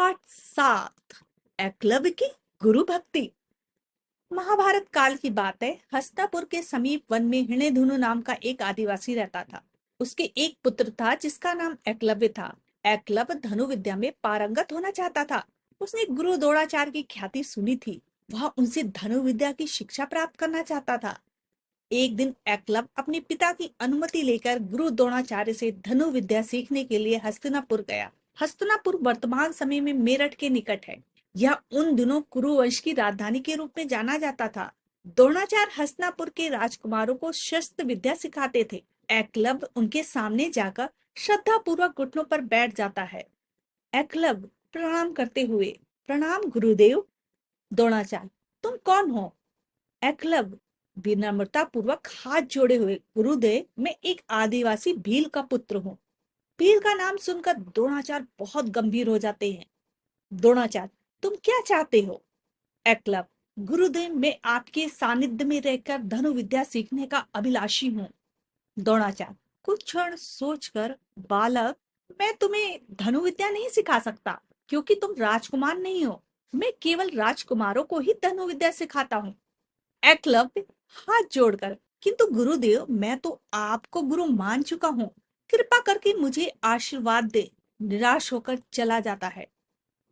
पाठ 7 एकलव्य की गुरु भक्ति। महाभारत काल की बात है। हस्तिनापुर के समीप वन में हिरण्यधनु नाम का एक आदिवासी रहता था। उसके एक पुत्र था जिसका नाम एकलव्य था। एकलव्य धनु विद्या में पारंगत होना चाहता था। उसने गुरु द्रोणाचार्य की ख्याति सुनी थी। वह उनसे धनु विद्या की शिक्षा प्राप्त करना चाहता था। एक दिन एकलव्य अपने पिता की अनुमति लेकर गुरु द्रोणाचार्य से धनु विद्या सीखने के लिए हस्तिनापुर गया। हस्तिनापुर वर्तमान समय में मेरठ के निकट है। यह उन दिनों कुरु वंश की राजधानी के रूप में जाना जाता था। द्रोणाचार्य हस्तिनापुर के राजकुमारों को शस्त्र विद्या सिखाते थे। एकलव्य उनके सामने जाकर श्रद्धा पूर्वक घुटनों पर बैठ जाता है। एकलव्य प्रणाम करते हुए, प्रणाम गुरुदेव। द्रोणाचार्य, तुम कौन हो? एकलव्य विनम्रता पूर्वक हाथ जोड़े हुए, गुरुदेव, मैं एक आदिवासी भील का पुत्र हूँ। भील का नाम सुनकर द्रोणाचार्य बहुत गंभीर हो जाते हैं। द्रोणाचार्य, तुम क्या चाहते हो? एकलव्य, गुरुदेव, मैं आपके सानिध्य में रहकर धनु विद्या सीखने का अभिलाषी हूँ। द्रोणाचार्य कुछ क्षण सोचकर, बालक, मैं तुम्हें धनु विद्या नहीं सिखा सकता क्योंकि तुम राजकुमार नहीं हो। मैं केवल राजकुमारों को ही धनु विद्या सिखाता हूँ। एकलव्य हाथ जोड़कर, किंतु गुरुदेव, मैं तो आपको गुरु मान चुका हूँ, कृपा करके मुझे आशीर्वाद दे। निराश होकर चला जाता है।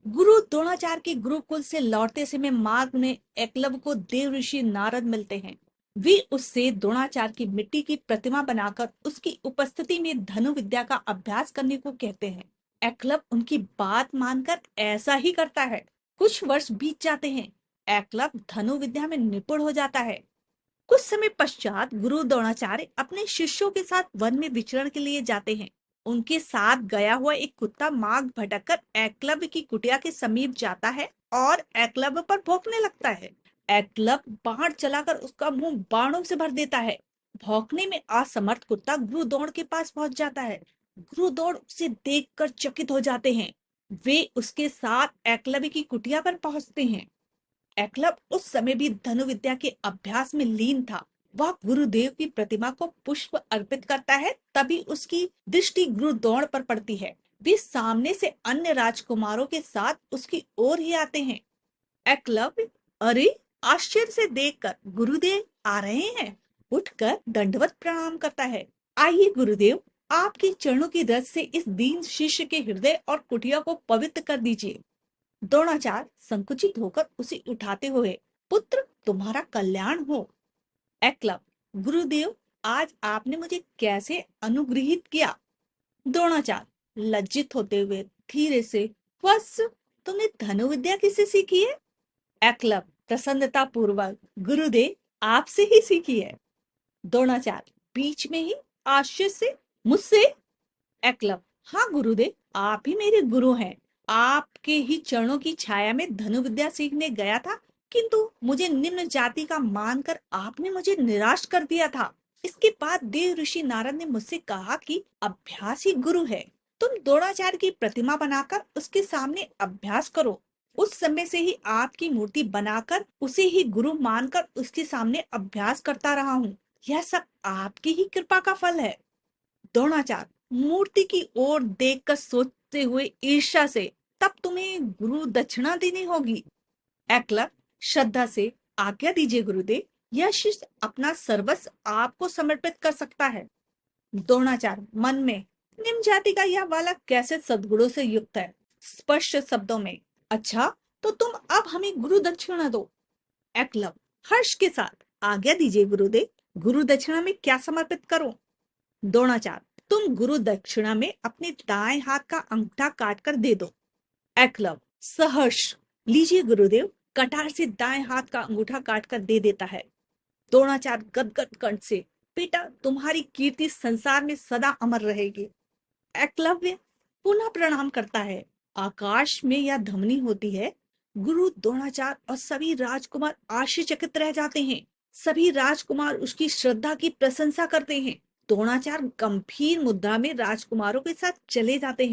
गुरु द्रोणाचार्य के गुरुकुल से लौटते समय मार्ग में एकलव्य को देव ऋषि नारद मिलते हैं। वे उससे द्रोणाचार्य की मिट्टी की प्रतिमा बनाकर उसकी उपस्थिति में धनु विद्या का अभ्यास करने को कहते हैं। एकलव्य उनकी बात मानकर ऐसा ही करता है। कुछ वर्ष बीत जाते हैं। एकलव्य धनु विद्या में निपुण हो जाता है। कुछ समय पश्चात गुरु द्रोणाचार्य अपने शिष्यों के साथ वन में विचरण के लिए जाते हैं। उनके साथ गया हुआ एक कुत्ता मार्ग भटककर एकलव्य की कुटिया के समीप जाता है और एकलव्य पर भौंकने लगता है। एकलव्य बाण चलाकर उसका मुंह बाणों से भर देता है। भौंकने में असमर्थ कुत्ता गुरु द्रोण के पास पहुंच जाता है। गुरु द्रोण उसे देखकर चकित हो जाते हैं। वे उसके साथ एकलव्य की कुटिया पर पहुंचते हैं। एकलव्य उस समय भी धनु विद्या के अभ्यास में लीन था। वह गुरुदेव की प्रतिमा को पुष्प अर्पित करता है, तभी उसकी दृष्टि गुरु द्रोण पर पड़ती है। वे सामने से अन्य राजकुमारों के साथ उसकी ओर ही आते हैं। एकलव्य अरे आश्चर्य से देखकर गुरुदेव आ रहे हैं, उठकर दंडवत प्रणाम करता है। आइए गुरुदेव, आपके चरणों की रज से इस दीन शिष्य के हृदय और कुटिया को पवित्र कर दीजिए। द्रोणाचार्य संकुचित होकर उसे उठाते हुए, पुत्र, तुम्हारा कल्याण हो। एकलव्य, गुरुदेव, आज आपने मुझे कैसे अनुग्रहित किया? द्रोणाचार्य लज्जित होते हुए धीरे से, बस, तुमने धनु विद्या किससे सीखी है? एकलव्य प्रसन्नता पूर्वक, गुरुदेव, आपसे ही सीखी है। द्रोणाचार्य बीच में ही आश्चर्य से, मुझसे? एकलव्य, हाँ गुरुदेव, आप ही मेरे गुरु हैं। आपके ही चरणों की छाया में धनु विद्या सीखने गया था, किंतु मुझे निम्न जाति का मानकर आपने मुझे निराश कर दिया था। इसके बाद देव ऋषि नारद ने मुझसे कहा कि अभ्यास ही गुरु है। तुम द्रोणाचार्य की प्रतिमा बनाकर उसके सामने अभ्यास करो। उस समय से ही आपकी मूर्ति बनाकर उसे ही गुरु मानकर उसके सामने अभ्यास करता रहा हूँ। यह सब आपकी ही कृपा का फल है। द्रोणाचार्य मूर्ति की ओर देखकर सोचते हुए ईर्ष्या से, तब तुम्हें गुरु दक्षिणा देनी होगी। एकलव्य श्रद्धा से, आज्ञा दीजिए गुरुदेव, यह शिष्य अपना सर्वस्व आपको समर्पित कर सकता है। द्रोणाचार्य मन में, निम्न जाति का यह बालक कैसे सद्गुणों से युक्त है। स्पष्ट शब्दों में, अच्छा, तो तुम अब हमें गुरु दक्षिणा दो। एकलव्य हर्ष के साथ, आज्ञा दीजिए गुरुदेव, गुरु दक्षिणा में क्या समर्पित करूं? द्रोणाचार्य, तुम गुरु दक्षिणा में अपने दाएं हाथ का अंगूठा काटकर दे दो। एकलव्य सहर्ष, लीजिए गुरुदेव, कटार से दाएं हाथ का अंगूठा काटकर दे देता है। द्रोणाचार्य गदगद कंठ से, बेटा, तुम्हारी कीर्ति संसार में सदा अमर रहेगी। एकलव्य पुनः प्रणाम करता है। आकाश में यह ध्वनि होती है। गुरु द्रोणाचार्य और सभी राजकुमार आश्चर्यचकित रह जाते हैं। सभी राजकुमार उसकी श्रद्धा की प्रशंसा करते हैं। द्रोणाचार्य गंभीर मुद्रा में राजकुमारों के साथ चले जाते हैं।